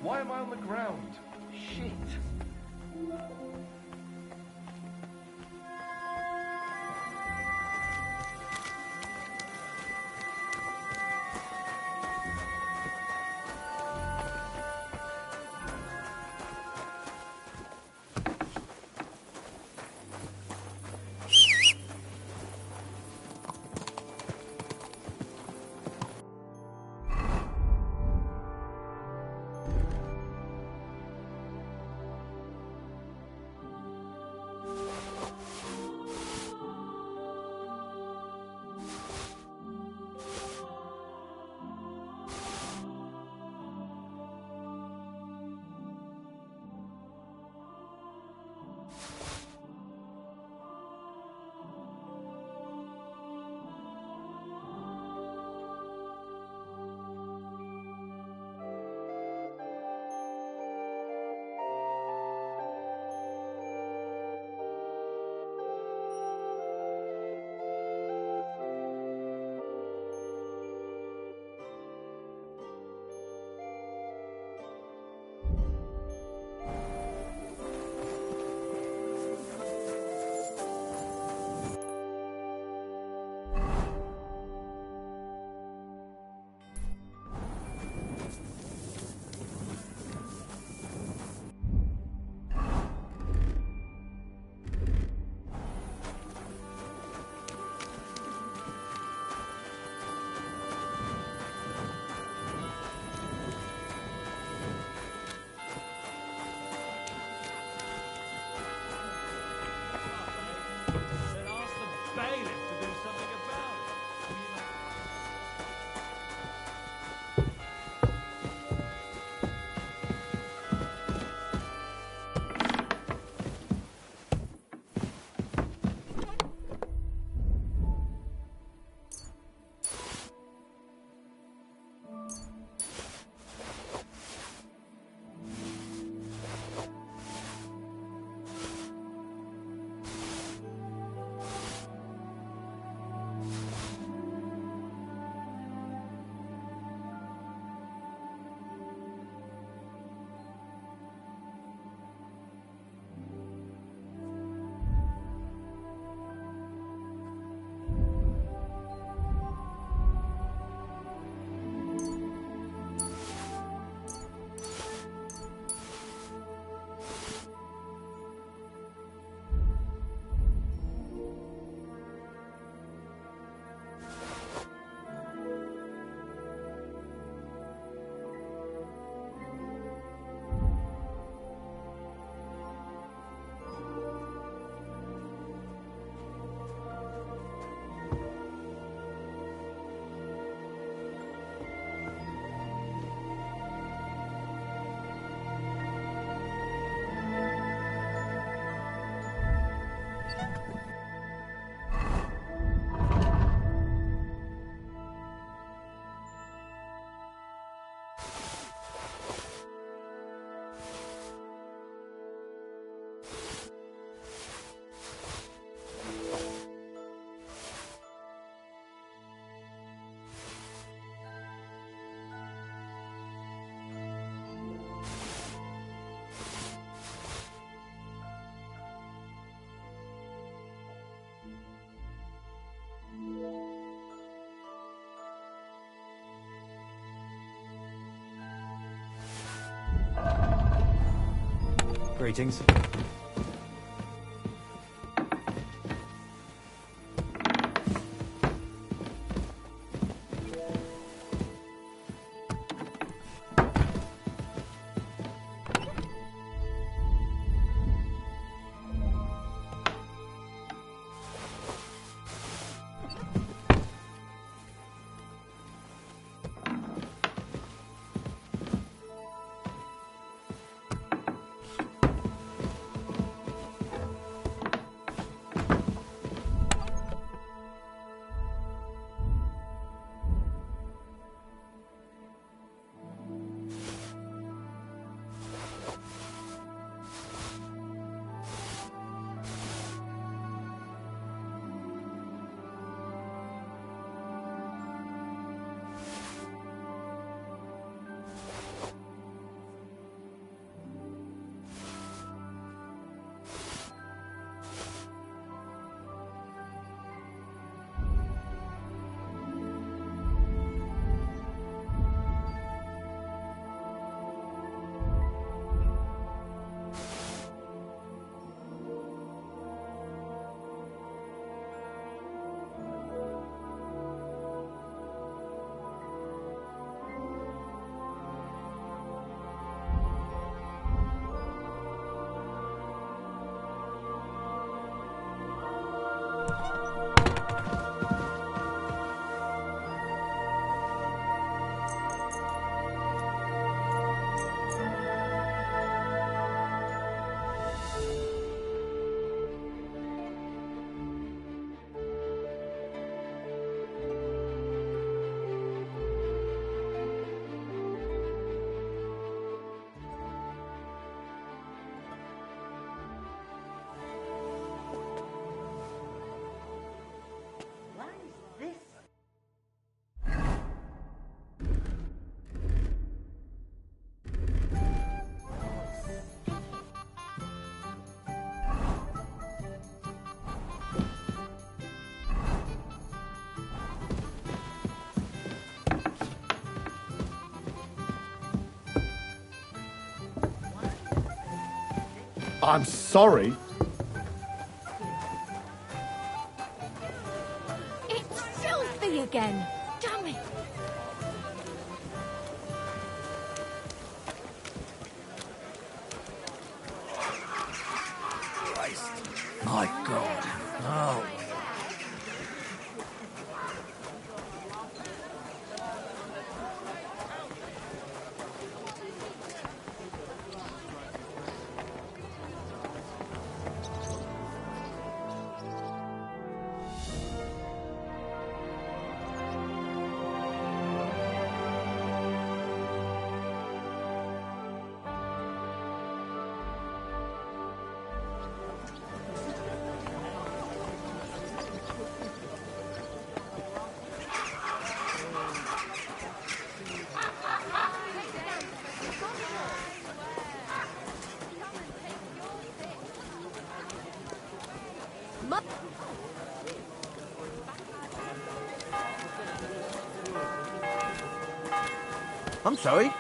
Why am I on the ground? Shit. Greetings. I'm sorry. It's filthy again. Damn it. My God. Oh. I'm sorry.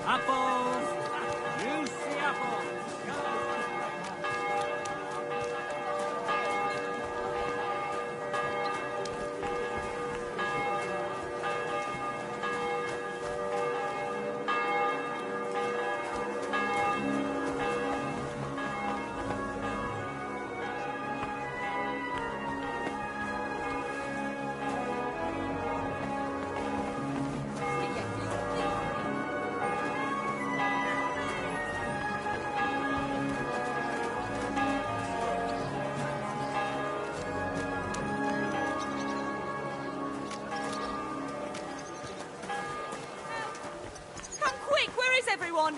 Apples! Juicy apples! Come quick, where is everyone?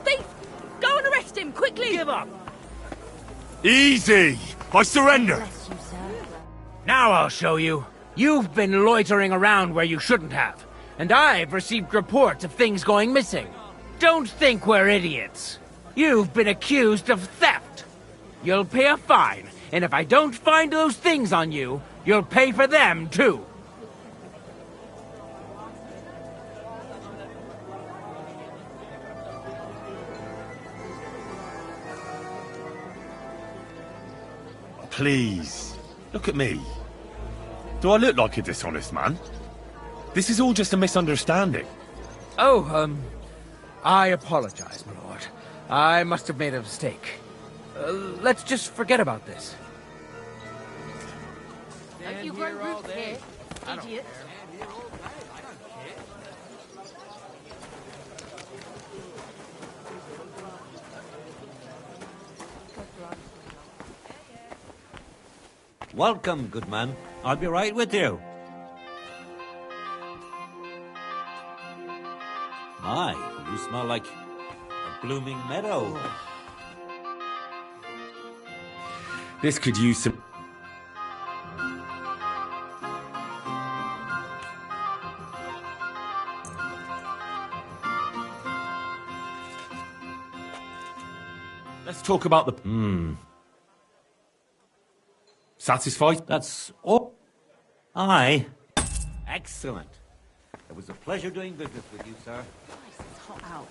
Thief! Go and arrest him, quickly! Give up! Easy! I surrender! Bless you, sir. Now I'll show you. You've been loitering around where you shouldn't have, and I've received reports of things going missing. Don't think we're idiots. You've been accused of theft. You'll pay a fine, and if I don't find those things on you, you'll pay for them too. Please, look at me. Do I look like a dishonest man? This is all just a misunderstanding. Oh, I apologize, my lord. I must have made a mistake. Let's just forget about this. Have you grown roots here, idiot? Welcome, good man. I'll be right with you. My, you smell like a blooming meadow. This could use some... Let's talk about the... Satisfied? That's all. Aye. Excellent. It was a pleasure doing business with you, sir. It's hot out.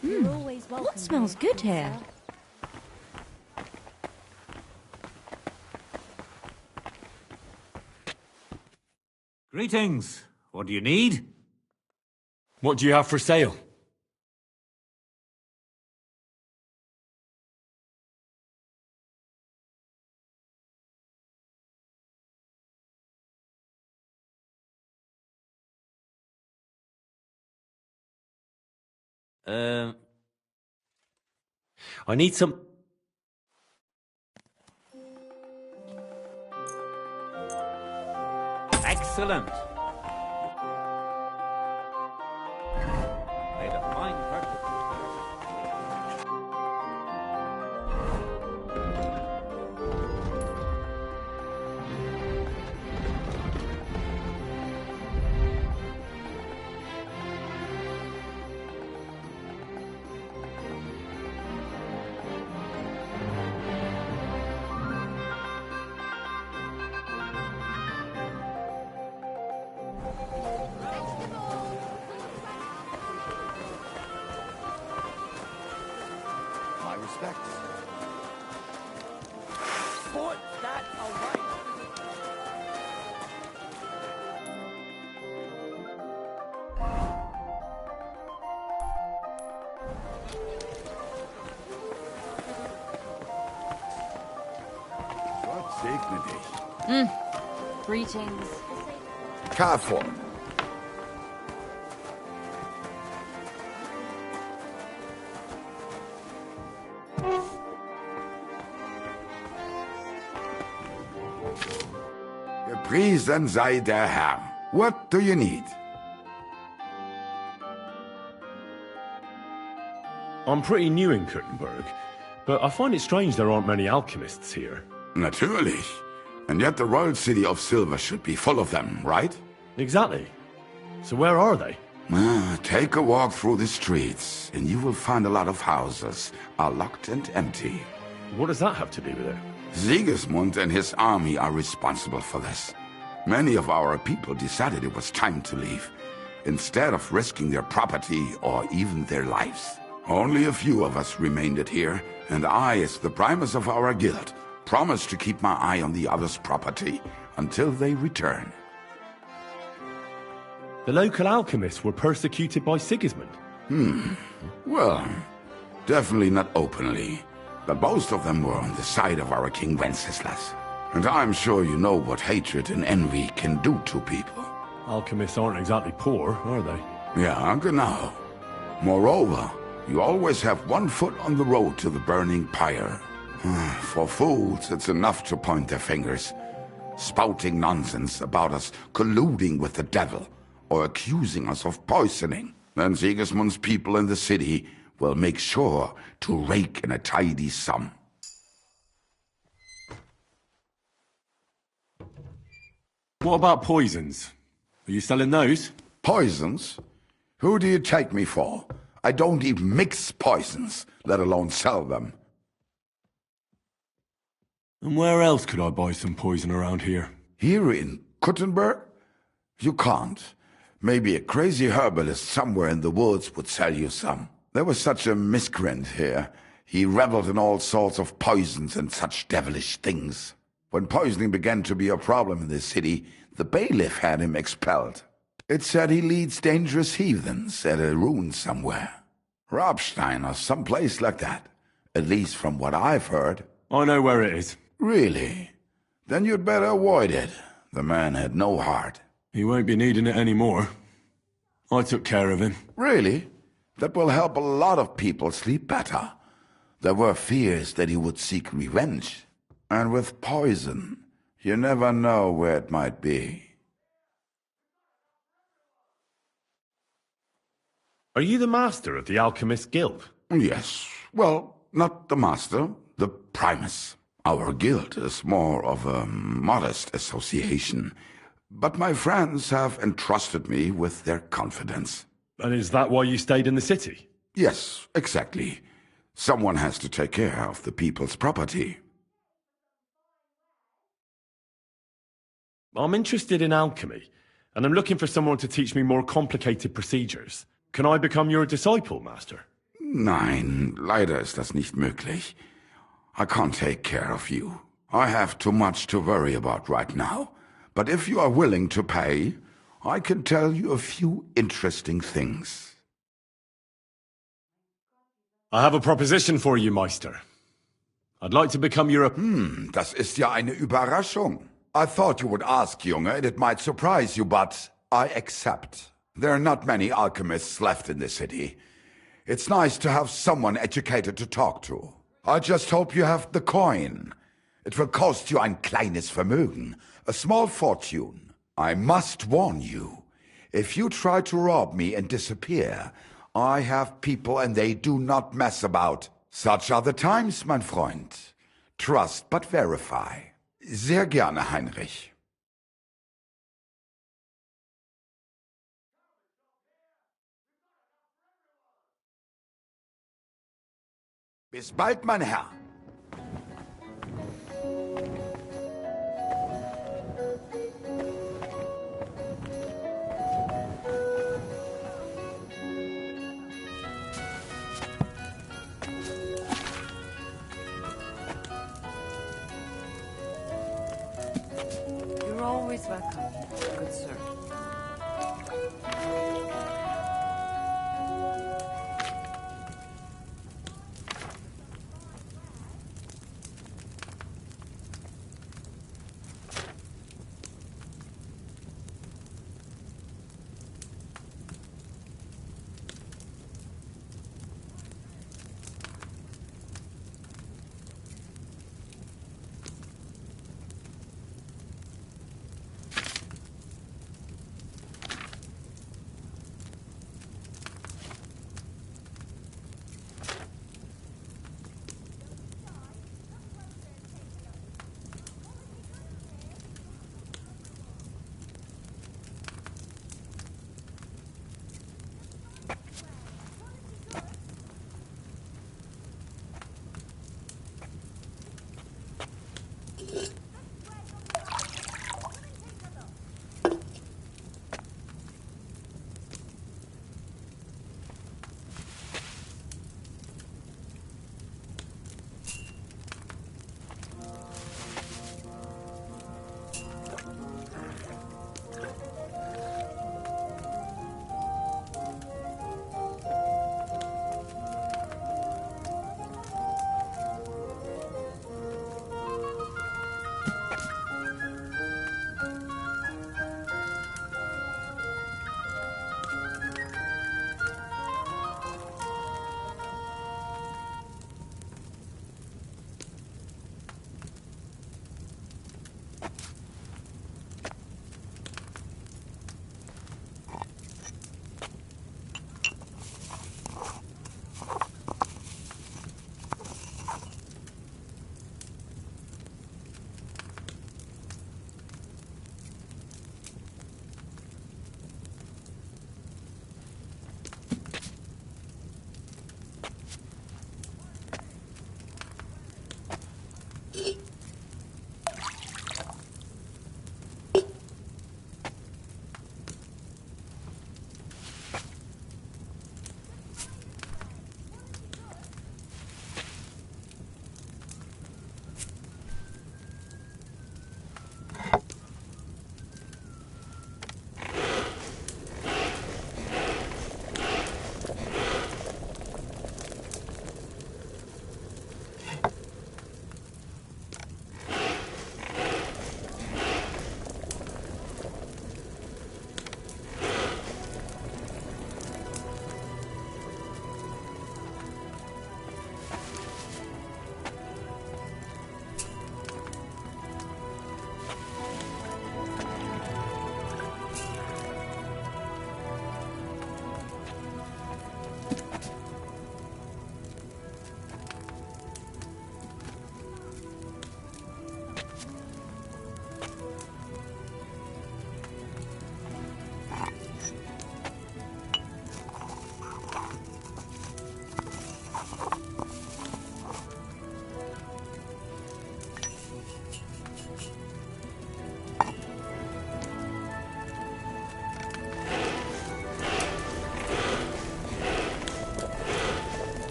You're always welcome. What smells good here? Greetings. What do you need? What do you have for sale? I need some... Excellent. Made a fine purchase. My respects. Put that away. Gott segne dich. Greetings. Careful. Gepriesen sei der Herr. What do you need? I'm pretty new in Kuttenberg, but I find it strange there aren't many alchemists here. Natürlich. And yet the royal city of Silver should be full of them, right? Exactly. So where are they? Take a walk through the streets, and you will find a lot of houses are locked and empty. What does that have to do with it? Sigismund and his army are responsible for this. Many of our people decided it was time to leave, instead of risking their property or even their lives. Only a few of us remained here, and I, as the primus of our guild, promised to keep my eye on the others' property until they return. The local alchemists were persecuted by Sigismund. Well, definitely not openly, but most of them were on the side of our King Wenceslas. And I'm sure you know what hatred and envy can do to people. Alchemists aren't exactly poor, are they? Yeah, genau. Moreover, you always have one foot on the road to the burning pyre. For fools, it's enough to point their fingers, spouting nonsense about us colluding with the devil or accusing us of poisoning. Then Sigismund's people in the city will make sure to rake in a tidy sum. What about poisons? Are you selling those? Poisons? Who do you take me for? I don't even mix poisons, let alone sell them. And where else could I buy some poison around here? Here in Kuttenberg? You can't. Maybe a crazy herbalist somewhere in the woods would sell you some. There was such a miscreant here. He reveled in all sorts of poisons and such devilish things. When poisoning began to be a problem in the city, the bailiff had him expelled. It said he leads dangerous heathens at a ruin somewhere. Robstein or someplace like that. At least from what I've heard. I know where it is. Really? Then you'd better avoid it. The man had no heart. He won't be needing it anymore. I took care of him. Really? That will help a lot of people sleep better. There were fears that he would seek revenge. And with poison, you never know where it might be. Are you the master of the Alchemist Guild? Yes. Well, not the master, the primus. Our guild is more of a modest association. But my friends have entrusted me with their confidence. And is that why you stayed in the city? Yes, exactly. Someone has to take care of the people's property. I'm interested in alchemy, and I'm looking for someone to teach me more complicated procedures. Can I become your disciple, Master? Nein, leider ist das nicht möglich. I can't take care of you. I have too much to worry about right now. But if you are willing to pay, I can tell you a few interesting things. I have a proposition for you, Meister. I'd like to become your... Das ist ja eine Überraschung. I thought you would ask, Junge, and it might surprise you, but I accept. There are not many alchemists left in the city. It's nice to have someone educated to talk to. I just hope you have the coin. It will cost you ein kleines Vermögen, a small fortune. I must warn you, if you try to rob me and disappear, I have people and they do not mess about. Such are the times, mein Freund. Trust but verify. Sehr gerne, Heinrich. Bis bald, mein Herr. You're always welcome, good sir.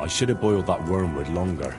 should have boiled that wormwood longer.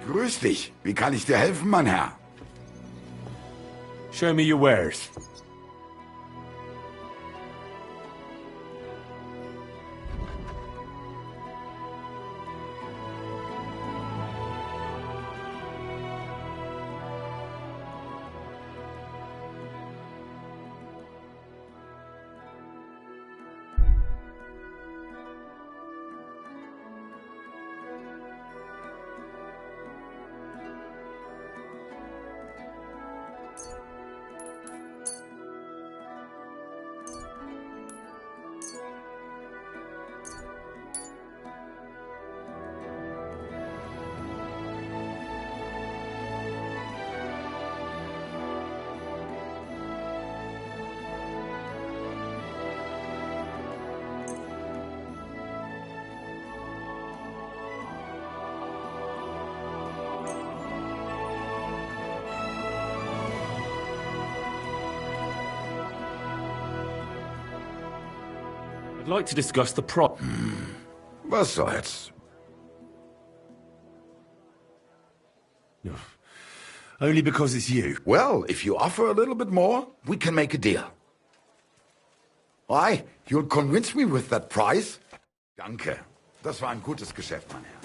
Grüß dich. Wie kann ich dir helfen, mein Herr? Show me your wares. I'd like to discuss the Was soll's? Only because it's you. Well, if you offer a little bit more, we can make a deal. Why? You'll convince me with that price? Danke. Das war ein gutes Geschäft, mein Herr.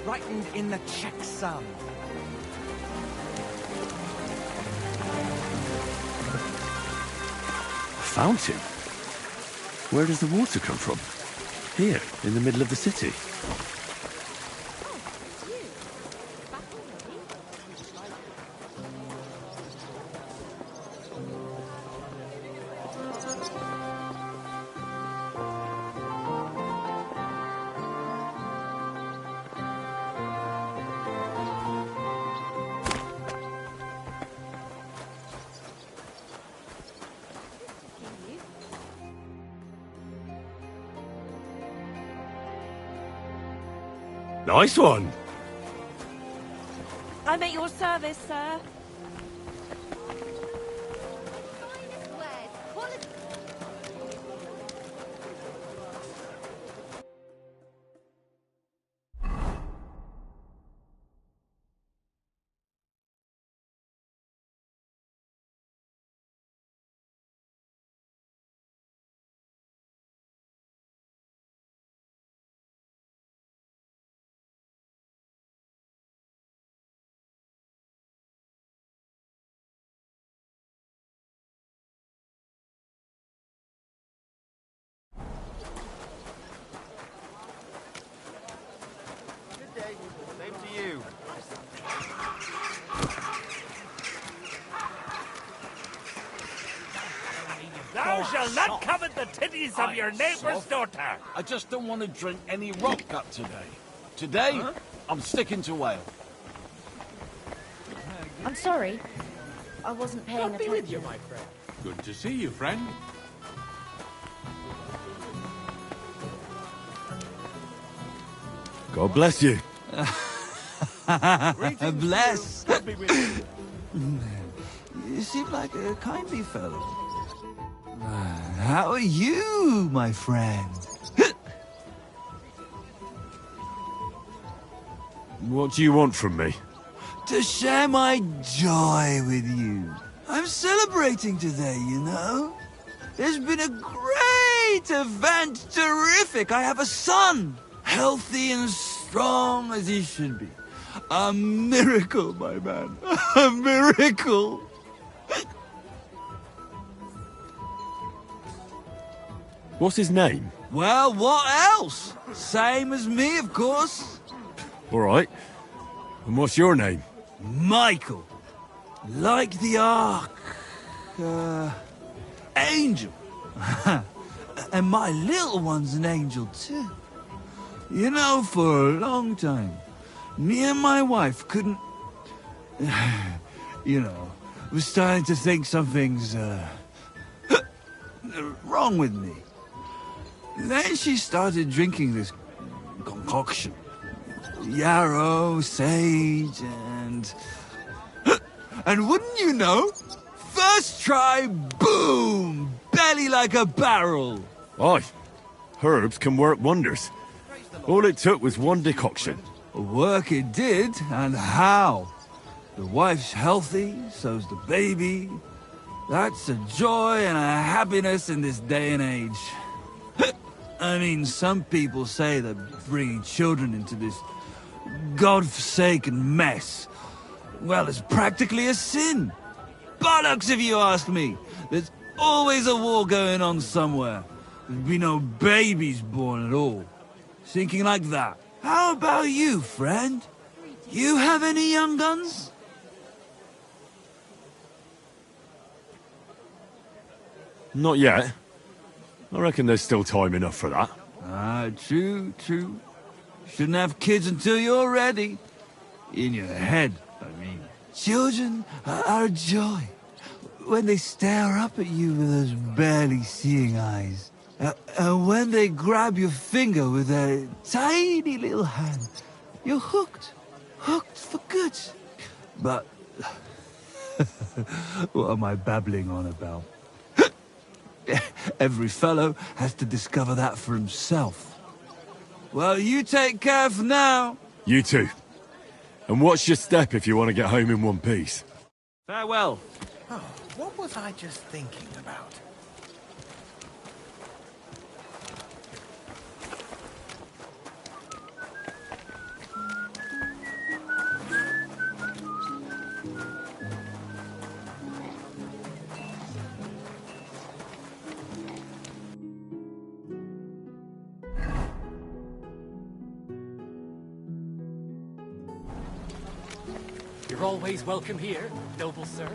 Frightened in the checksum. Fountain? Where does the water come from? Here, in the middle of the city. Nice one! I'm at your service, sir. Thou shalt not covet the titties of your neighbor's daughter. I just don't want to drink any rock gut today. Today, I'm sticking to ale. I'm sorry. I wasn't paying attention. Good to see you, friend. God bless you. Bless. You seem like a kindly fellow. How are you, my friend? What do you want from me? To share my joy with you. I'm celebrating today, you know. There's been a great event, terrific. I have a son, healthy and strong as he should be. A miracle, my man. A miracle. What's his name? Well, what else? Same as me, of course. All right. And what's your name? Michael. Like the Ark. Angel. And my little one's an angel, too. You know, for a long time, me and my wife couldn't... you know, was starting to think something's... wrong with me. Then she started drinking this concoction. Yarrow, sage, and... and wouldn't you know? First try, boom! Belly like a barrel. Aye. Herbs can work wonders. All it took was one decoction. Work it did, and how? The wife's healthy, so's the baby. That's a joy and a happiness in this day and age. I mean, some people say that bringing children into this God-forsaken mess, well, it's practically a sin. Bollocks, if you ask me. There's always a war going on somewhere. There'd be no babies born at all. Thinking like that. How about you, friend? You have any young guns? Not yet. I reckon there's still time enough for that. Ah, true, true. Shouldn't have kids until you're ready. In your head, I mean. Children are a joy. When they stare up at you with those barely seeing eyes. And when they grab your finger with their tiny little hand. You're hooked. Hooked for good. But... what am I babbling on about? Every fellow has to discover that for himself. Well, you take care for now. You too. And watch your step if you want to get home in one piece. Farewell. Oh, what was I just thinking about? You're always welcome here, noble sir.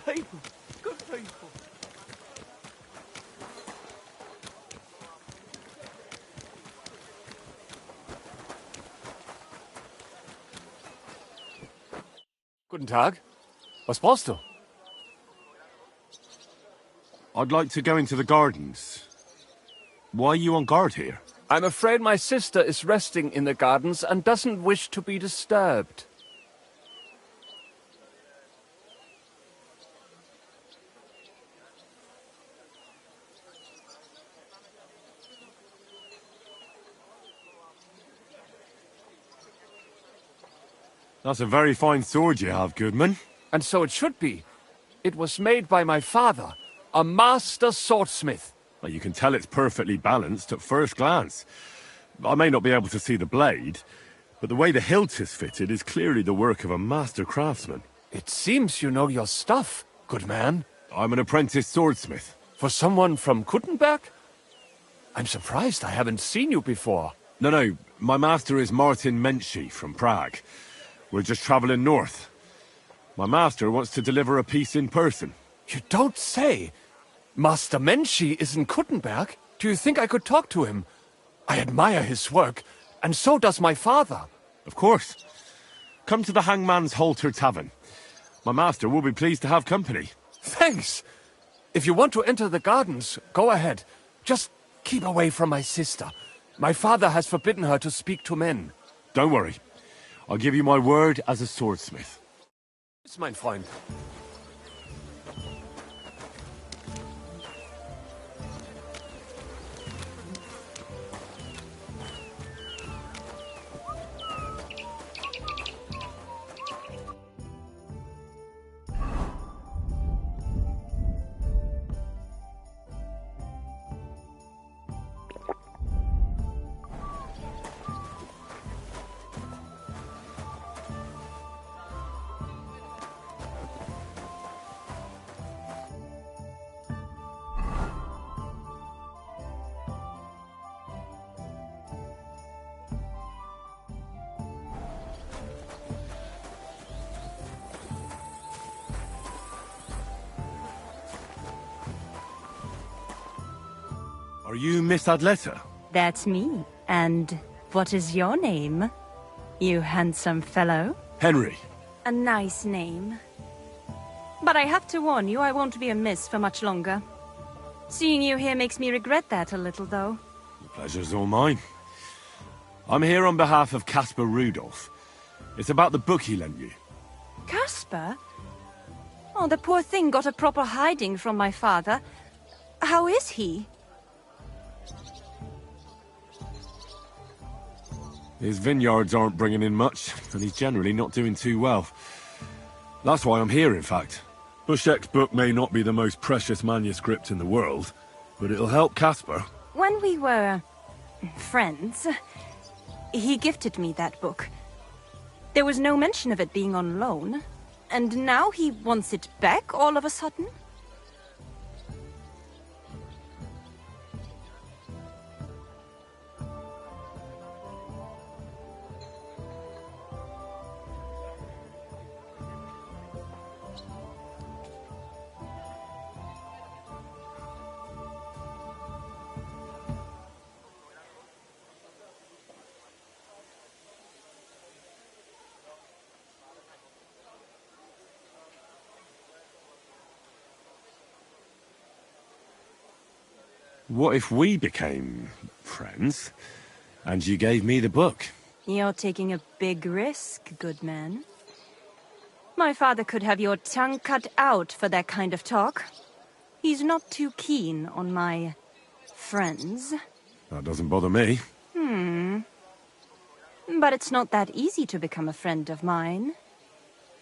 People. Good people. Guten Tag. Was brauchst du? I'd like to go into the gardens. Why are you on guard here? I'm afraid my sister is resting in the gardens and doesn't wish to be disturbed. That's a very fine sword you have, Goodman. And so it should be. It was made by my father, a master swordsmith. Well, you can tell it's perfectly balanced at first glance. I may not be able to see the blade, but the way the hilt is fitted is clearly the work of a master craftsman. It seems you know your stuff, good man. I'm an apprentice swordsmith. For someone from Kuttenberg? I'm surprised I haven't seen you before. No, my master is Martin Menschy from Prague. We're just traveling north. My master wants to deliver a piece in person. You don't say! Master Menschy is in Kuttenberg? Do you think I could talk to him? I admire his work, and so does my father. Of course. Come to the Hangman's Halter Tavern. My master will be pleased to have company. Thanks! If you want to enter the gardens, go ahead. Just keep away from my sister. My father has forbidden her to speak to men. Don't worry. I'll give you my word as a swordsmith. It's mein Freund. Are you Miss Adletta? That's me. And what is your name, you handsome fellow? Henry. A nice name. But I have to warn you, I won't be a miss for much longer. Seeing you here makes me regret that a little, though. The pleasure's all mine. I'm here on behalf of Caspar Rudolph. It's about the book he lent you. Caspar? Oh, the poor thing got a proper hiding from my father. How is he? His vineyards aren't bringing in much, and he's generally not doing too well. That's why I'm here, in fact. Bushek's book may not be the most precious manuscript in the world, but it'll help Caspar. When we were friends, he gifted me that book. There was no mention of it being on loan, and now he wants it back all of a sudden? What if we became friends, and you gave me the book? You're taking a big risk, good man. My father could have your tongue cut out for that kind of talk. He's not too keen on my friends. That doesn't bother me. But it's not that easy to become a friend of mine.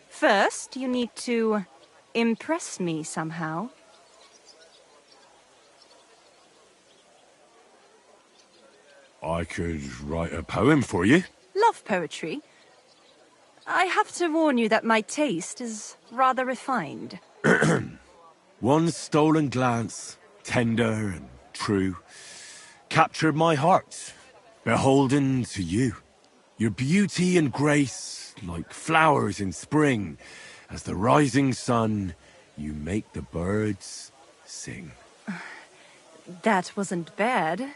First, you need to impress me somehow. I could write a poem for you. Love poetry. I have to warn you that my taste is rather refined. One stolen glance, tender and true, captured my heart, beholden to you. Your beauty and grace, like flowers in spring, as the rising sun, you make the birds sing. That wasn't bad,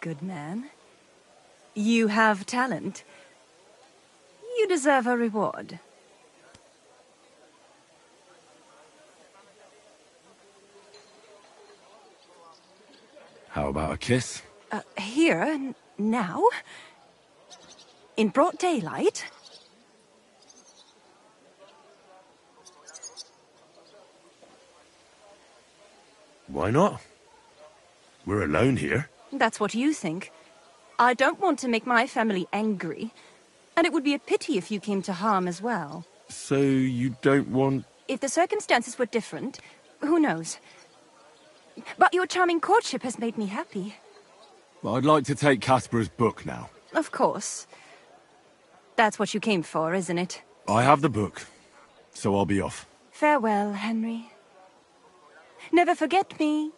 good man. You have talent. You deserve a reward. How about a kiss? Here, now? In broad daylight? Why not? We're alone here. That's what you think. I don't want to make my family angry, and it would be a pity if you came to harm as well. So you don't want... If the circumstances were different, who knows? But your charming courtship has made me happy. I'd like to take Caspar's book now. Of course. That's what you came for, isn't it? I have the book. so I'll be off. Farewell, Henry. Never forget me.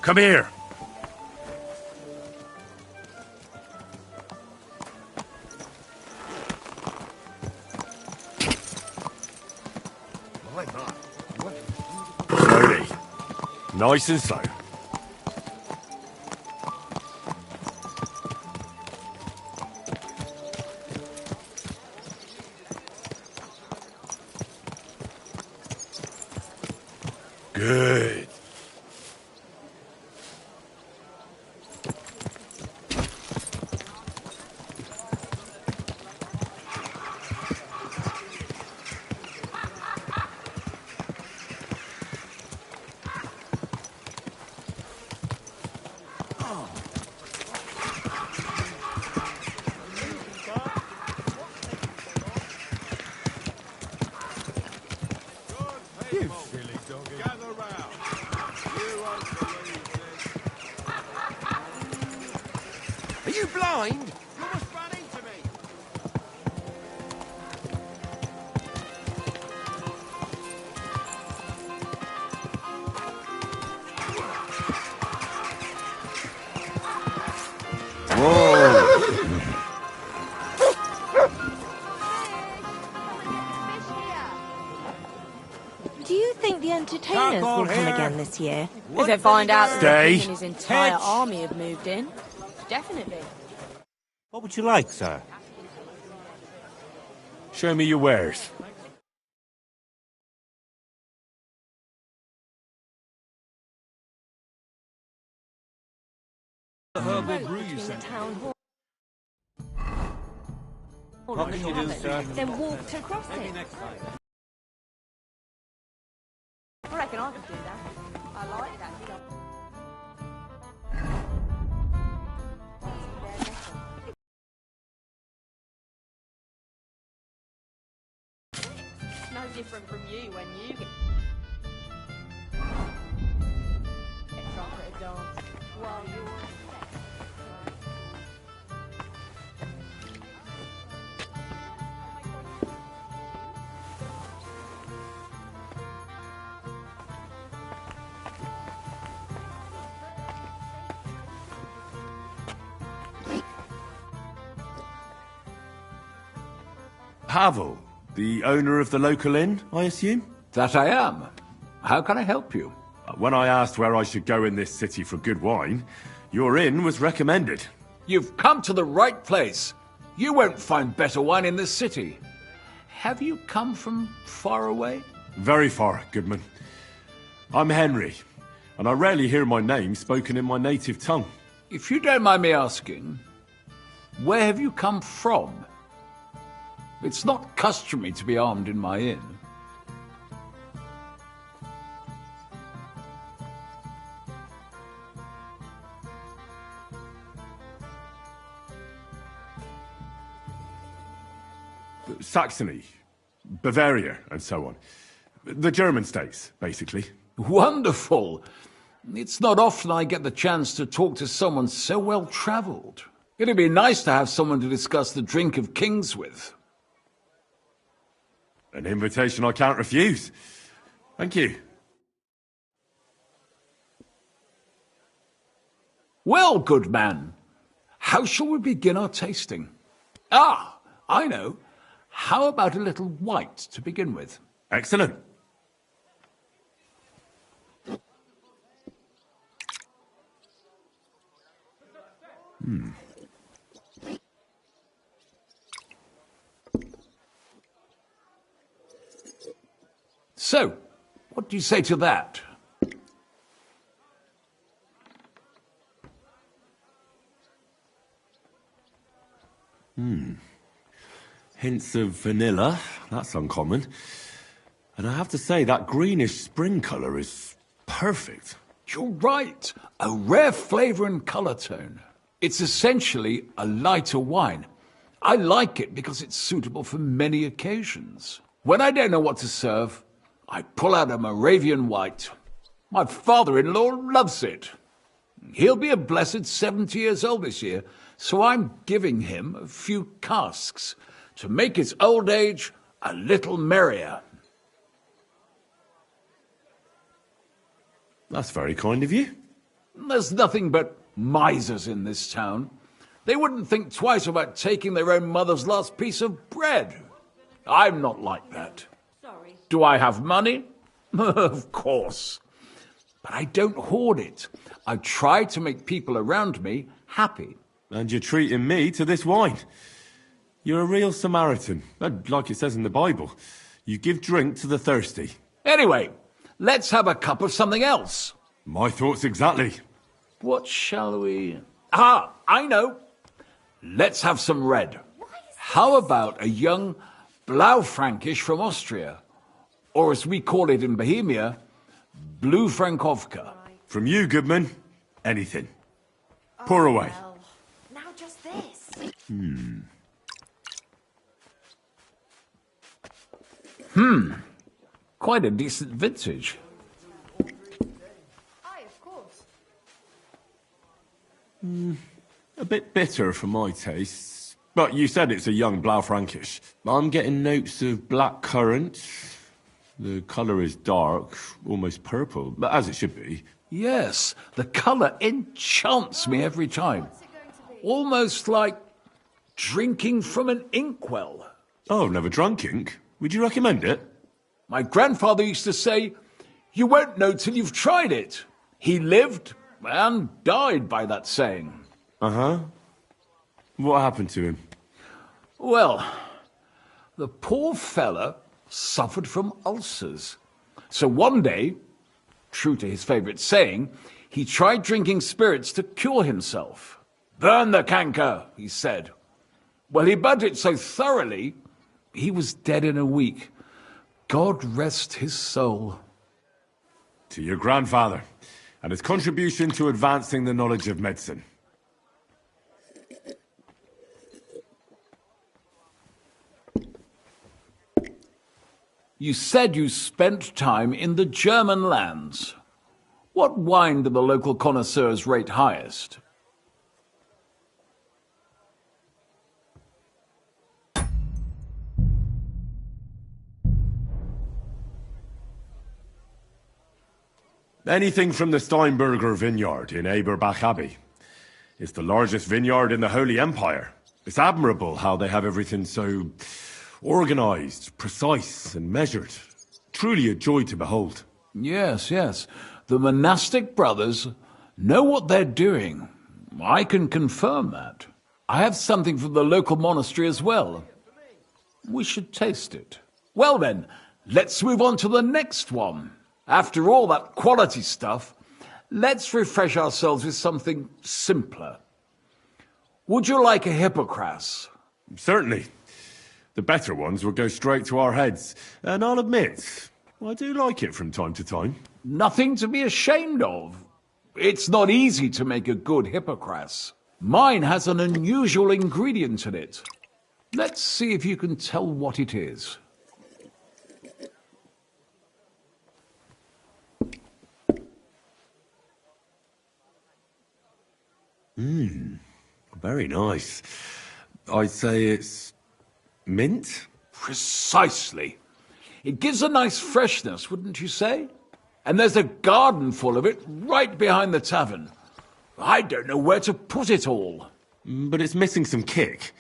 Come here. Slowly. Nice and slow. Good. Are you blind? You almost ran into me. Do you think the entertainers will come again this year? If they find out that Stay. the king and his entire army have moved in. Definitely. What would you like, sir? Show me your wares. The herbal brew you sent. What can you do, sir? Then walked across Maybe it. next time. I reckon I could do that. I like that. No different from you when you get drunk at a dance while you're Pavel, the owner of the local inn, I assume? That I am. How can I help you? When I asked where I should go in this city for good wine, Your inn was recommended. You've come to the right place. You won't find better wine in this city. Have you come from far away? Very far, Goodman. I'm Henry, and I rarely hear my name spoken in my native tongue. If you don't mind me asking, where have you come from? It's not customary to be armed in my inn. Saxony, Bavaria, and so on. The German states, basically. Wonderful! It's not often I get the chance to talk to someone so well-travelled. It'd be nice to have someone to discuss the drink of kings with. An invitation I can't refuse. Thank you. Well, good man, how shall we begin our tasting? Ah, I know. How about a little white to begin with? Excellent. So, what do you say to that? Hints of vanilla. That's uncommon. And I have to say, that greenish spring colour is perfect. You're right. A rare flavour and colour tone. It's essentially a lighter wine. I like it because it's suitable for many occasions. When I don't know what to serve, I pull out a Moravian white. My father-in-law loves it. He'll be a blessed 70 years old this year, so I'm giving him a few casks to make his old age a little merrier. That's very kind of you. There's nothing but misers in this town. They wouldn't think twice about taking their own mother's last piece of bread. I'm not like that. Sorry. Do I have money? Of course. But I don't hoard it. I try to make people around me happy. And you're treating me to this wine. You're a real Samaritan. And like it says in the Bible, you give drink to the thirsty. Anyway, let's have a cup of something else. My thoughts exactly. What shall we... Ah, I know. Let's have some red. How about a young Blaufränkisch from Austria? Or as we call it in Bohemia, Blue Frankovka. From you, Goodman, anything. Pour away. Well, now just this. Quite a decent vintage. Aye, of course. A bit bitter for my tastes. But you said it's a young Blaufränkisch. I'm getting notes of black currant. The colour is dark, almost purple, but as it should be. Yes, the colour enchants me every time. Almost like drinking from an inkwell. Oh, I've never drunk ink. Would you recommend it? My grandfather used to say, you won't know till you've tried it. He lived and died by that saying. Uh-huh. What happened to him? Well, the poor fella suffered from ulcers. So one day, true to his favourite saying, he tried drinking spirits to cure himself. Burn the canker, he said. Well, he burnt it so thoroughly, he was dead in a week. God rest his soul. To your grandfather, and his contribution to advancing the knowledge of medicine. You said you spent time in the German lands. What wine do the local connoisseurs rate highest? Anything from the Steinberger vineyard in Eberbach Abbey. It's the largest vineyard in the Holy Empire. It's admirable how they have everything so organized, precise, and measured. Truly a joy to behold. Yes, yes. The monastic brothers know what they're doing. I can confirm that. I have something from the local monastery as well. We should taste it. Well then, let's move on to the next one. After all that quality stuff, let's refresh ourselves with something simpler. Would you like a hippocras? Certainly. The better ones will go straight to our heads. And I'll admit, I do like it from time to time. Nothing to be ashamed of. It's not easy to make a good hippocras. Mine has an unusual ingredient in it. Let's see if you can tell what it is. Very nice. I'd say it's mint? Precisely. It gives a nice freshness, wouldn't you say? And there's a garden full of it right behind the tavern. I don't know where to put it all. But it's missing some kick.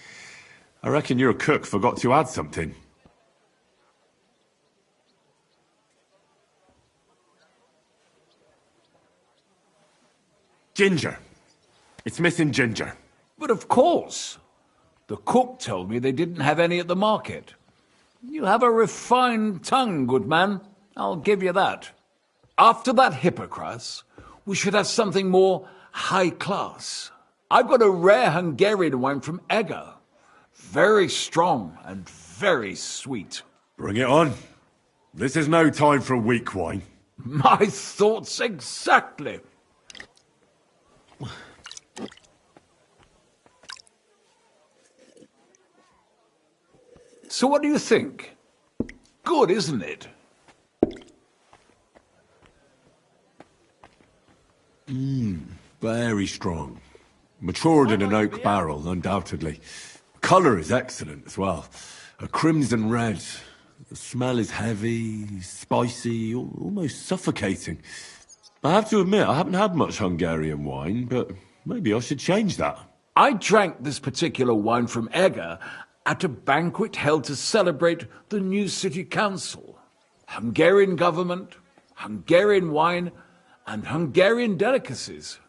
I reckon your cook forgot to add something. Ginger. It's missing ginger. But of course. The cook told me they didn't have any at the market. You have a refined tongue, good man. I'll give you that. After that hippocras, we should have something more high class. I've got a rare Hungarian wine from Eger. Very strong and very sweet. Bring it on. This is no time for weak wine. My thoughts exactly. So what do you think? Good, isn't it? Very strong. Matured in an oak barrel, undoubtedly. Colour is excellent as well. A crimson red. The smell is heavy, spicy, almost suffocating. I have to admit, I haven't had much Hungarian wine, but maybe I should change that. I drank this particular wine from Eger at a banquet held to celebrate the new city council. Hungarian government, Hungarian wine, and Hungarian delicacies.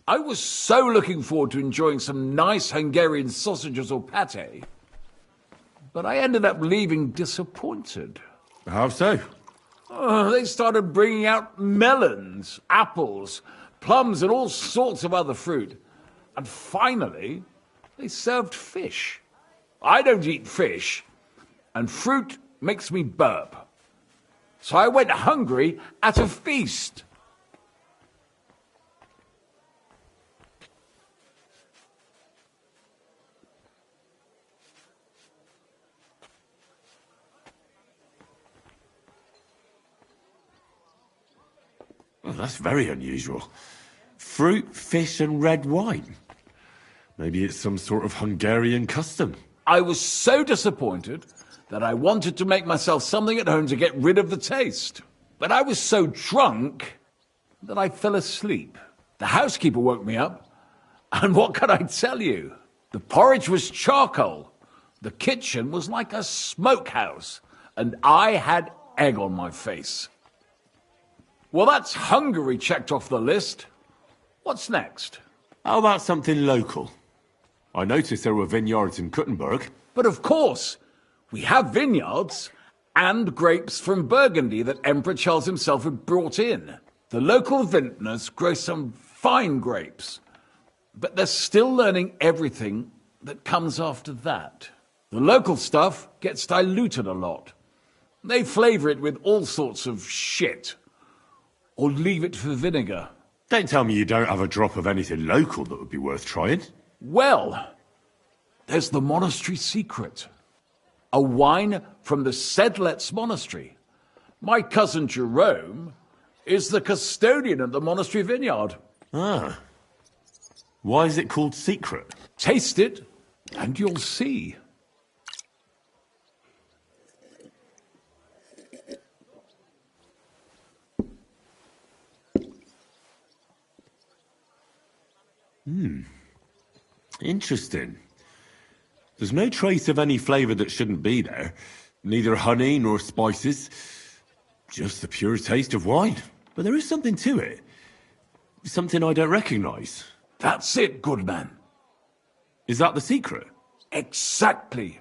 I was so looking forward to enjoying some nice Hungarian sausages or pate, but I ended up leaving disappointed. How so? They started bringing out melons, apples, plums, and all sorts of other fruit. And finally, they served fish. I don't eat fish, and fruit makes me burp. So I went hungry at a feast. Well, that's very unusual. Fruit, fish, and red wine. Maybe it's some sort of Hungarian custom. I was so disappointed that I wanted to make myself something at home to get rid of the taste. But I was so drunk that I fell asleep. The housekeeper woke me up, and what can I tell you? The porridge was charcoal. The kitchen was like a smokehouse, and I had egg on my face. Well, that's Hungary checked off the list. What's next? How about something local? I noticed there were vineyards in Kuttenberg. But of course, we have vineyards and grapes from Burgundy that Emperor Charles himself had brought in. The local vintners grow some fine grapes, but they're still learning everything that comes after that. The local stuff gets diluted a lot. They flavour it with all sorts of shit, or leave it for vinegar. Don't tell me you don't have a drop of anything local that would be worth trying. Well, there's the monastery secret. A wine from the Sedlets monastery. My cousin Jerome is the custodian at the monastery vineyard. Ah. Why is it called secret? Taste it, and you'll see. Interesting. There's no trace of any flavour that shouldn't be there. Neither honey nor spices. Just the pure taste of wine. But there is something to it. Something I don't recognise. That's it, good man. Is that the secret? Exactly.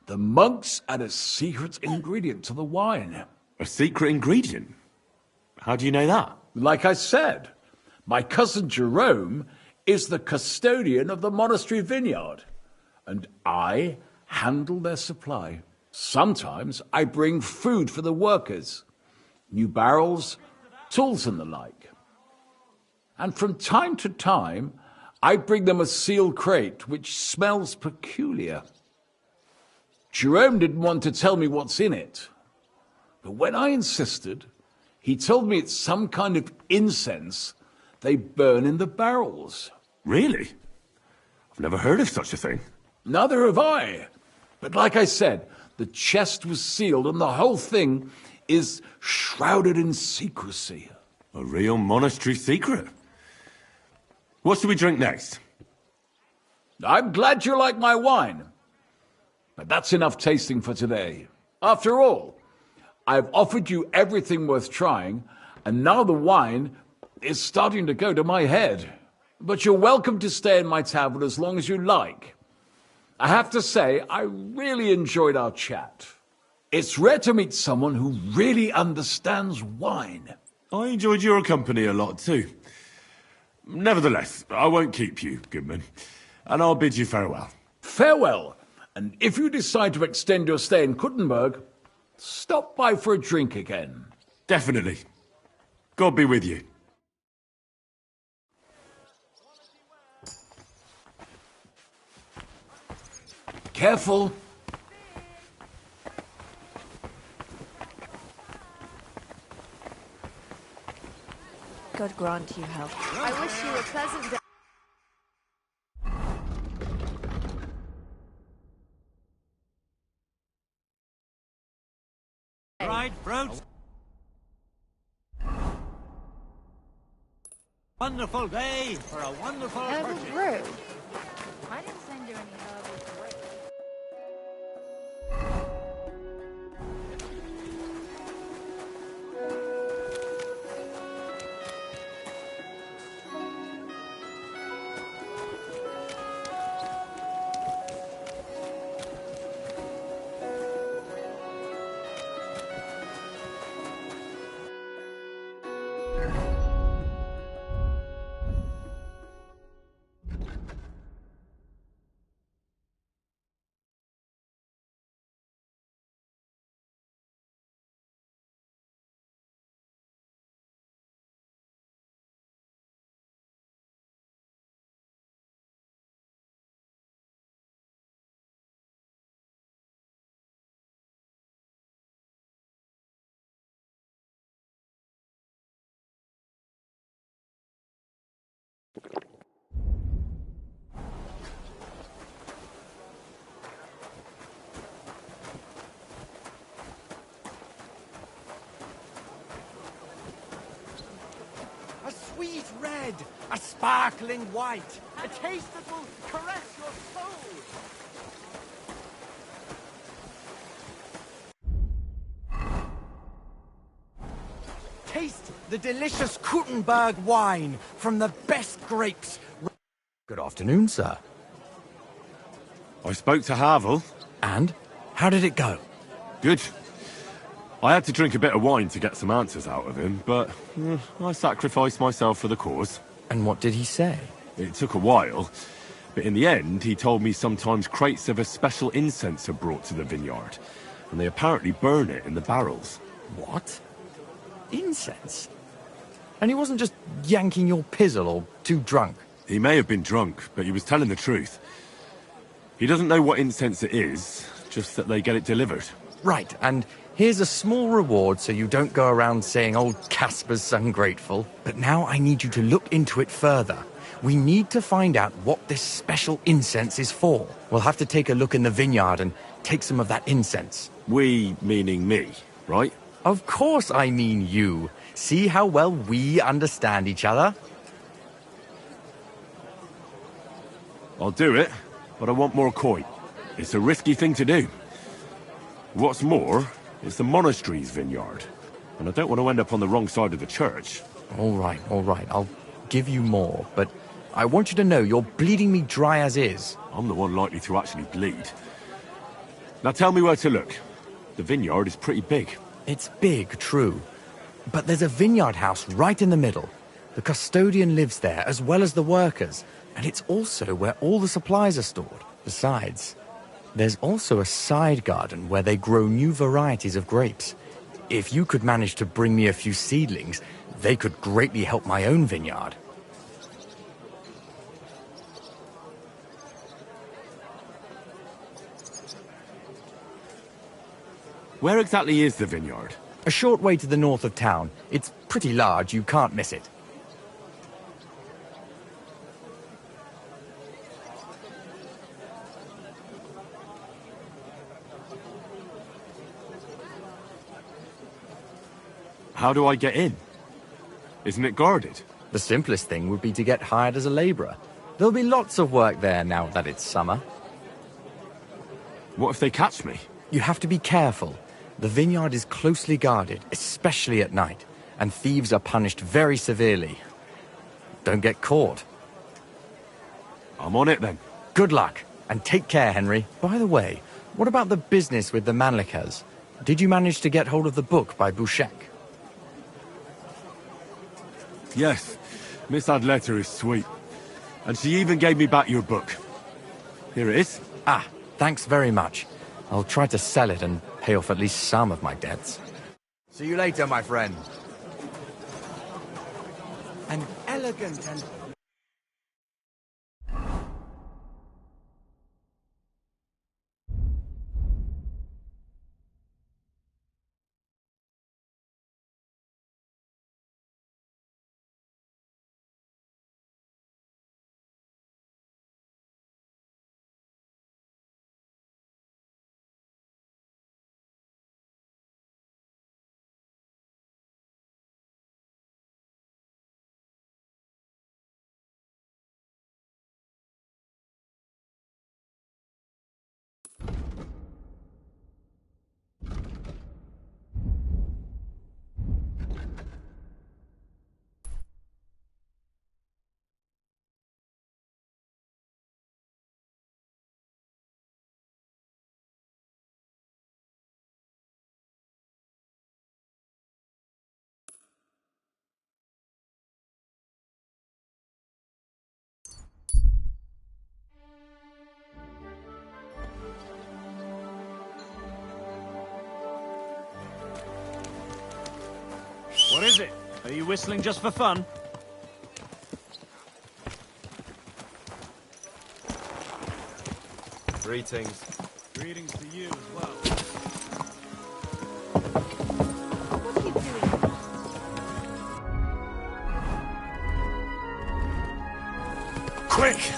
The monks add a secret ingredient to the wine. A secret ingredient? How do you know that? Like I said, my cousin Jerome is the custodian of the monastery vineyard, and I handle their supply. Sometimes I bring food for the workers, new barrels, tools and the like. And from time to time, I bring them a sealed crate which smells peculiar. Jerome didn't want to tell me what's in it, but when I insisted, he told me it's some kind of incense they burn in the barrels. Really? I've never heard of such a thing. Neither have I. But like I said, the chest was sealed and the whole thing is shrouded in secrecy. A real monastery secret. What should we drink next? I'm glad you like my wine. But that's enough tasting for today. After all, I've offered you everything worth trying, and now the wine is starting to go to my head. But you're welcome to stay in my tavern as long as you like. I have to say, I really enjoyed our chat. It's rare to meet someone who really understands wine. I enjoyed your company a lot too. Nevertheless, I won't keep you, Goodman, and I'll bid you farewell. Farewell, and if you decide to extend your stay in Kuttenberg, stop by for a drink again. Definitely. God be with you. Careful. God grant you health. I wish you a pleasant day. Right, fruits. Wonderful day for a wonderful Herbal purchase. brew. I didn't send you any herbal bread. A sweet red, a sparkling white, a taste that will caress your soul. Taste the delicious Kuttenberg wine from the best grapes. Good afternoon, sir. I spoke to Havel. And? How did it go? Good. I had to drink a bit of wine to get some answers out of him, but I sacrificed myself for the cause. And what did he say? It took a while, but in the end, he told me sometimes crates of a special incense are brought to the vineyard, and they apparently burn it in the barrels. What? Incense? And he wasn't just yanking your pizzle or too drunk? He may have been drunk, but he was telling the truth. He doesn't know what incense it is, just that they get it delivered. Right, and here's a small reward so you don't go around saying old Casper's ungrateful. But now I need you to look into it further. We need to find out what this special incense is for. We'll have to take a look in the vineyard and take some of that incense. We, meaning me, right? Of course I mean you. See how well we understand each other? I'll do it, but I want more coin. It's a risky thing to do. What's more, it's the monastery's vineyard, and I don't want to end up on the wrong side of the church. All right, I'll give you more, but I want you to know you're bleeding me dry as is. I'm the one likely to actually bleed. Now tell me where to look. The vineyard is pretty big. It's big, true. But there's a vineyard house right in the middle. The custodian lives there, as well as the workers. And it's also where all the supplies are stored. Besides, there's also a side garden where they grow new varieties of grapes. If you could manage to bring me a few seedlings, they could greatly help my own vineyard. Where exactly is the vineyard? A short way to the north of town. It's pretty large, you can't miss it. How do I get in? Isn't it guarded? The simplest thing would be to get hired as a labourer. There'll be lots of work there now that it's summer. What if they catch me? You have to be careful. The vineyard is closely guarded, especially at night, and thieves are punished very severely. Don't get caught. I'm on it then. Good luck, and take care, Henry. By the way, what about the business with the Manlikas? Did you manage to get hold of the book by Bouchek? Yes, Miss Adletter is sweet. And she even gave me back your book. Here it is. Ah, thanks very much. I'll try to sell it and pay off at least some of my debts. See you later, my friend. An elegant and... What is it? Are you whistling just for fun? Greetings. Greetings to you as well. What are you doing? Quick!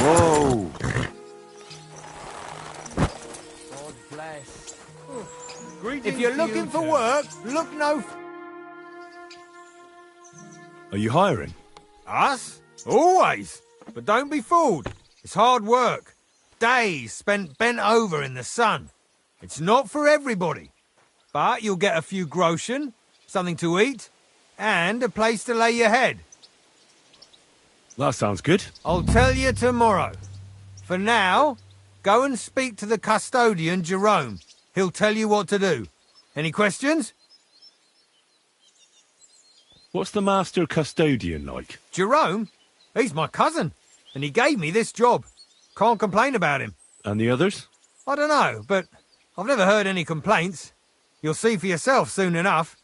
Whoa! God bless. Greetings If you're to looking you for too. work, look no... Are you hiring? Us? Always. But don't be fooled. It's hard work. Days spent bent over in the sun. It's not for everybody. But you'll get a few groschen, something to eat, and a place to lay your head. That sounds good. I'll tell you tomorrow. For now, go and speak to the custodian, Jerome. He'll tell you what to do. Any questions? What's the master custodian like? Jerome? He's my cousin, and he gave me this job. Can't complain about him. And the others? I don't know, but I've never heard any complaints. You'll see for yourself soon enough.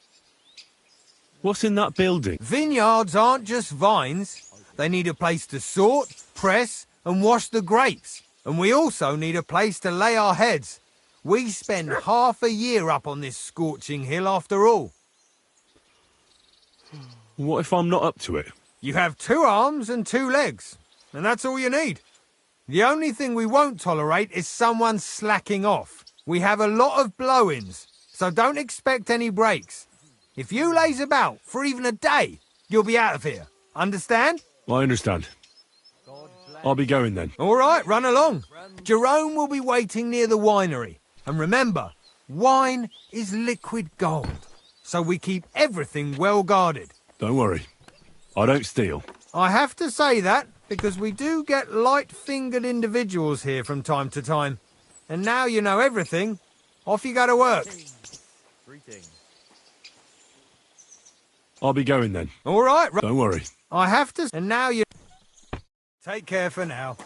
What's in that building? Vineyards aren't just vines. They need a place to sort, press, and wash the grapes. And we also need a place to lay our heads. We spend half a year up on this scorching hill after all. What if I'm not up to it? You have 2 arms and 2 legs, and that's all you need. The only thing we won't tolerate is someone slacking off. We have a lot of blow-ins, so don't expect any breaks. If you laze about for even a day, you'll be out of here. Understand? I understand. I'll be going then. All right, run along. Jerome will be waiting near the winery. And remember, wine is liquid gold. So we keep everything well guarded. Don't worry. I don't steal. I have to say that because we do get light-fingered individuals here from time to time. And now you know everything. Off you go to work. I'll be going then. All right. Don't worry. I have to... And now you... Take care for now.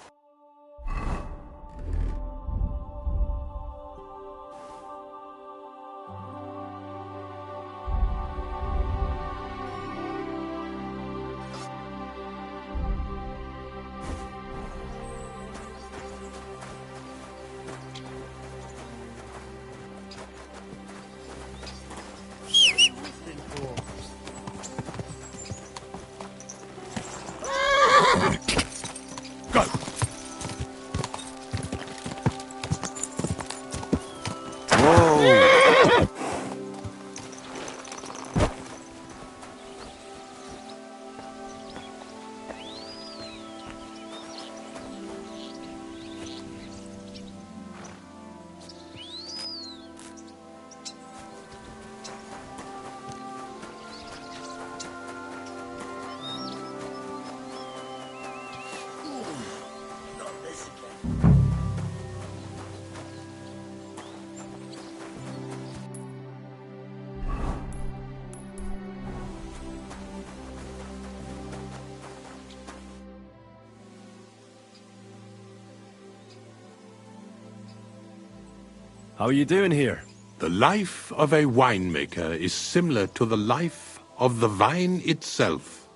How are you doing here? The life of a winemaker is similar to the life of the vine itself.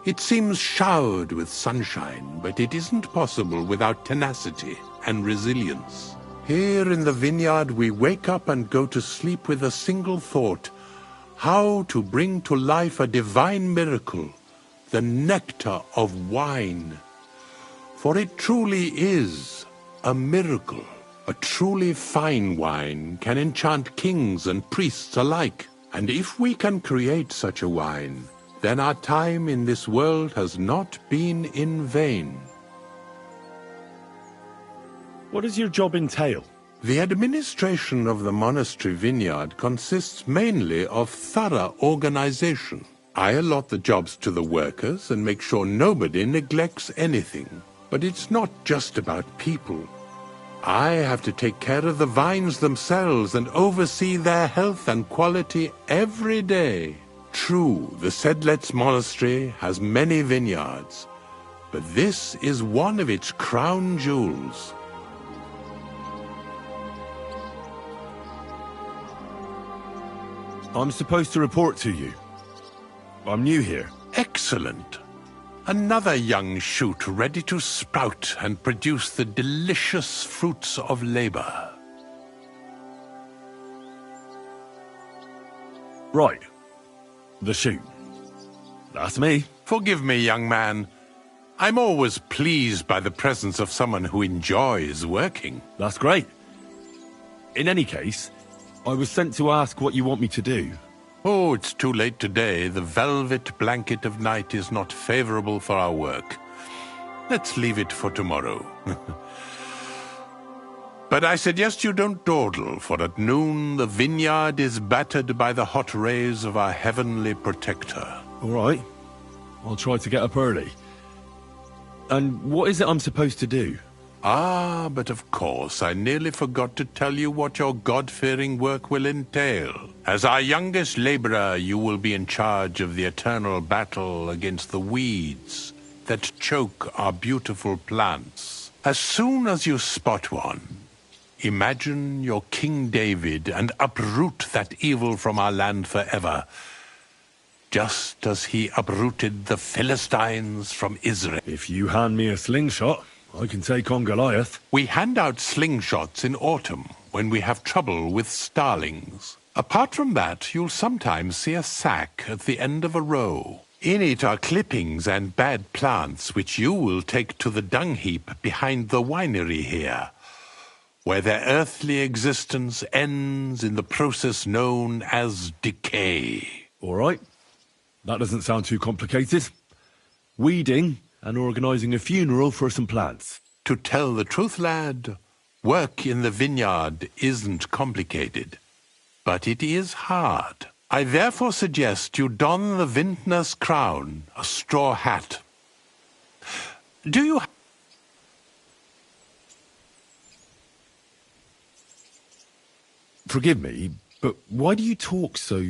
It seems showered with sunshine, but it isn't possible without tenacity and resilience. Here in the vineyard, we wake up and go to sleep with a single thought: how to bring to life a divine miracle, the nectar of wine. For it truly is a miracle. A truly fine wine can enchant kings and priests alike. And if we can create such a wine, then our time in this world has not been in vain. What does your job entail? The administration of the monastery vineyard consists mainly of thorough organization. I allot the jobs to the workers and make sure nobody neglects anything. But it's not just about people. I have to take care of the vines themselves and oversee their health and quality every day. True, the Sedlets Monastery has many vineyards, but this is one of its crown jewels. I'm supposed to report to you. I'm new here. Excellent. Another young shoot ready to sprout and produce the delicious fruits of labor. Right. The shoot. That's me. Forgive me, young man. I'm always pleased by the presence of someone who enjoys working. That's great. In any case, I was sent to ask what you want me to do. Oh, it's too late today. The velvet blanket of night is not favorable for our work. Let's leave it for tomorrow. But I suggest you don't dawdle, for at noon the vineyard is battered by the hot rays of our heavenly protector. All right. I'll try to get up early. And what is it I'm supposed to do? Ah, but of course, I nearly forgot to tell you what your God-fearing work will entail. As our youngest laborer, you will be in charge of the eternal battle against the weeds that choke our beautiful plants. As soon as you spot one, imagine you're King David and uproot that evil from our land forever, just as he uprooted the Philistines from Israel. If you hand me a slingshot, I can take on Goliath. We hand out slingshots in autumn when we have trouble with starlings. Apart from that, you'll sometimes see a sack at the end of a row. In it are clippings and bad plants which you will take to the dung heap behind the winery here, where their earthly existence ends in the process known as decay. All right. That doesn't sound too complicated. Weeding and organising a funeral for some plants. To tell the truth, lad, work in the vineyard isn't complicated, but it is hard. I therefore suggest you don the vintner's crown, a straw hat. Do you... Forgive me, but why do you talk so...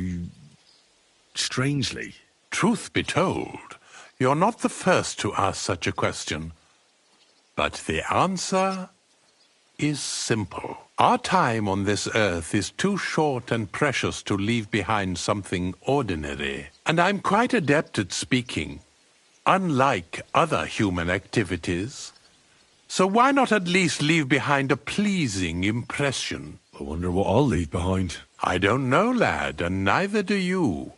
strangely? Truth be told, you're not the first to ask such a question. But the answer is simple. Our time on this earth is too short and precious to leave behind something ordinary. And I'm quite adept at speaking, unlike other human activities. So why not at least leave behind a pleasing impression? I wonder what I'll leave behind. I don't know, lad, and neither do you.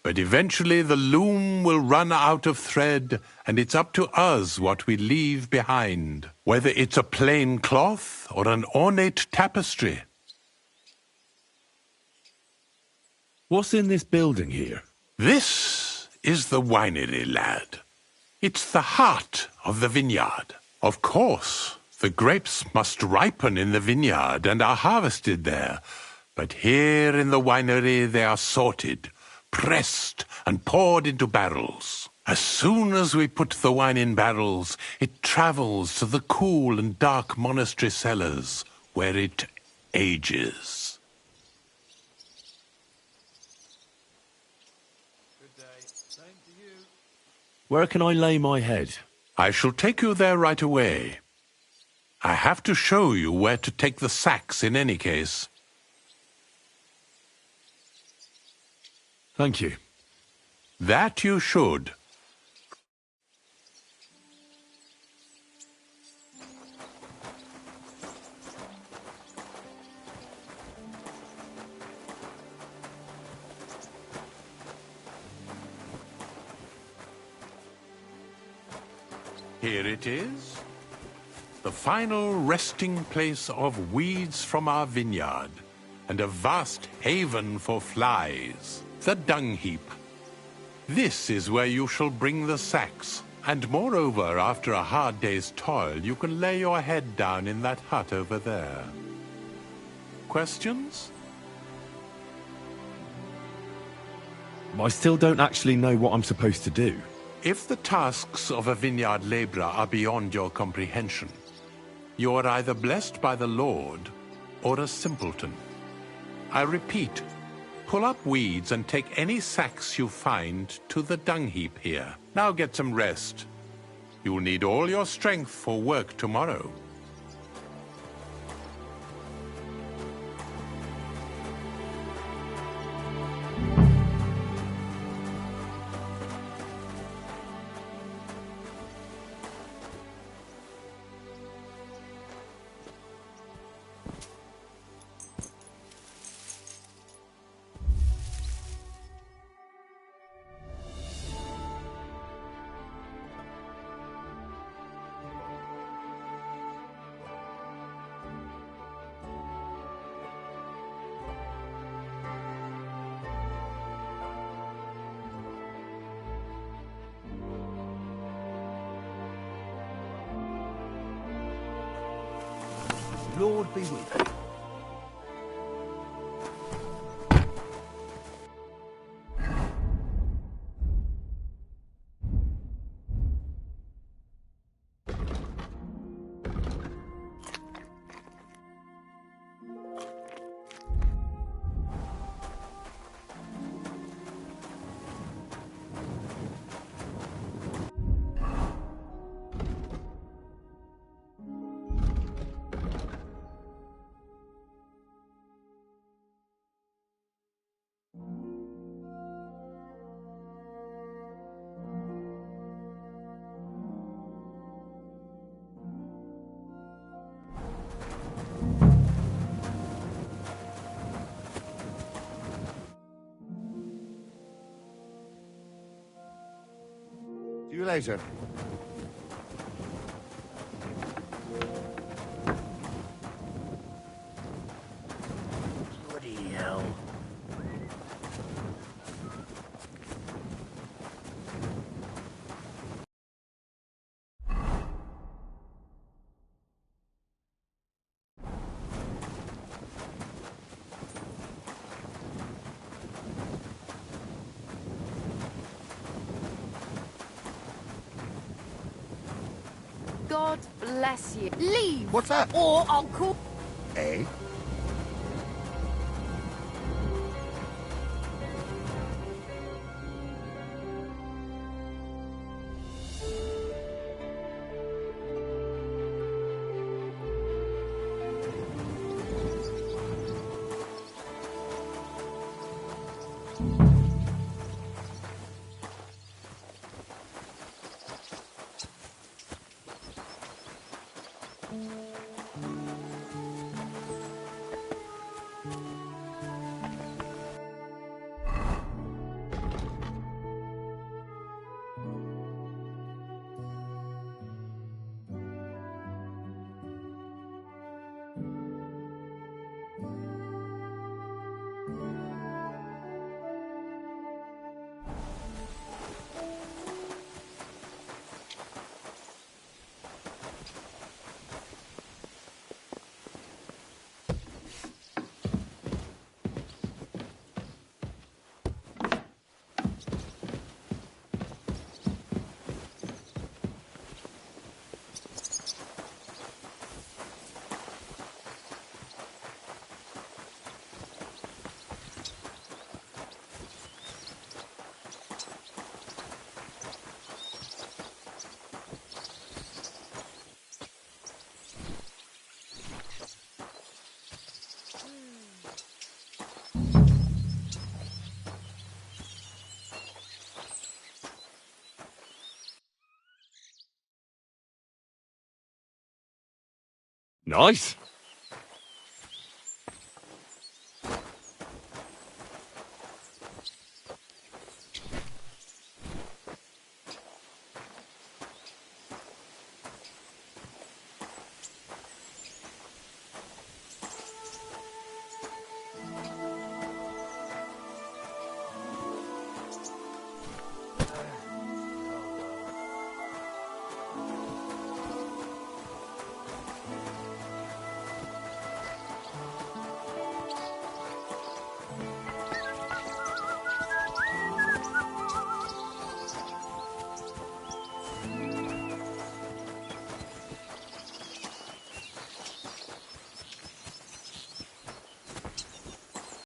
But eventually the loom will run out of thread, and it's up to us what we leave behind, whether it's a plain cloth or an ornate tapestry. What's in this building here? This is the winery, lad. It's the heart of the vineyard. Of course, the grapes must ripen in the vineyard and are harvested there, but here in the winery they are sorted, pressed and poured into barrels. As soon as we put the wine in barrels, it travels to the cool and dark monastery cellars, where it ages. Good day. Same to you. Where can I lay my head? I shall take you there right away. I have to show you where to take the sacks in any case. Thank you. That you should. Here it is. The final resting place of weeds from our vineyard, and a vast haven for flies. The dung heap. This is where you shall bring the sacks. And moreover, after a hard day's toil, you can lay your head down in that hut over there. Questions? I still don't actually know what I'm supposed to do. If the tasks of a vineyard laborer are beyond your comprehension, you are either blessed by the Lord or a simpleton. I repeat, pull up weeds and take any sacks you find to the dung heap here. Now get some rest. You'll need all your strength for work tomorrow. Lord be with you. See you later. Bloody hell. God bless you. Leave! What's that? Or I'll call... Eh? Nice.